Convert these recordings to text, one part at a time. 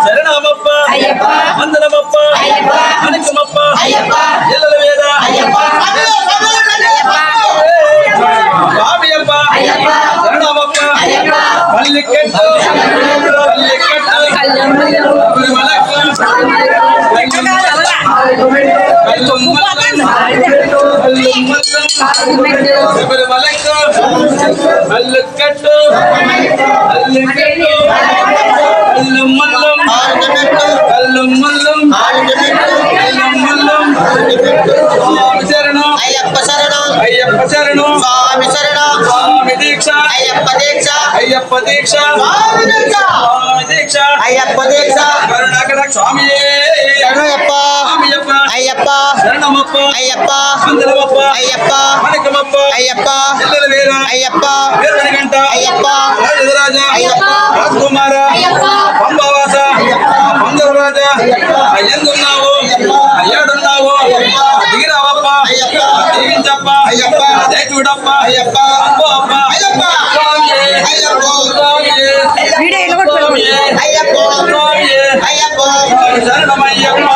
శరణమప్ప వందనమప్ప అనుకమప్ప ఎల్లల వేద స్వామియప్ప శరణమప్ప పల్లికెట్టు అయ్యప్ప శరణం స్వామి శరణం స్వామి దీక్ష అయ్యప్ప దీక్ష అయ్యప్ప దీక్ష స్వామి దీక్ష స్వామి దీక్ష అయ్యప్ప దీక్ష కరుణాకర స్వామి శరణయ్యప్ప స్వామియప్ప అయ్యప్ప శరణమప్ప అయ్యప్ప వందనమప్ప అయ్యప్ప మనకమప్ప అయ్యప్ప ఎల్లల వేద అయ్యప్ప వీరమణికంఠ అయ్యప్ప రాజరాజ అయ్యప్ప రాజకుమార అయ్యప్ప పంబవాస పందరరాజ అయ్యందున్నావు అయ్యాడున్నావు దిగిరావప్ప దీవించప్ప జై చూడప్ప అయ్యప్ప అప్ప అయ్యప్ప అయ్యప్ప అయ్యప్ప అయ్యప్ప శరణమయ్యప్ప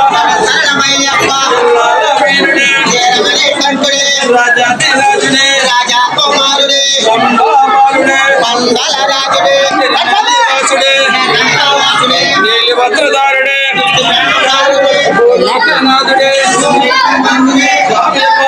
శరణమయ్యప్ప వీరుడే వీరమణికంఠుడే రాజాధిరాజుడే రాజా కుమారుడే పంబాలుడే పందల రాజుడే వాసుడే కంఠవాసుడే నీలిభద్రదారుడే నాథుడే స్వామియప్ప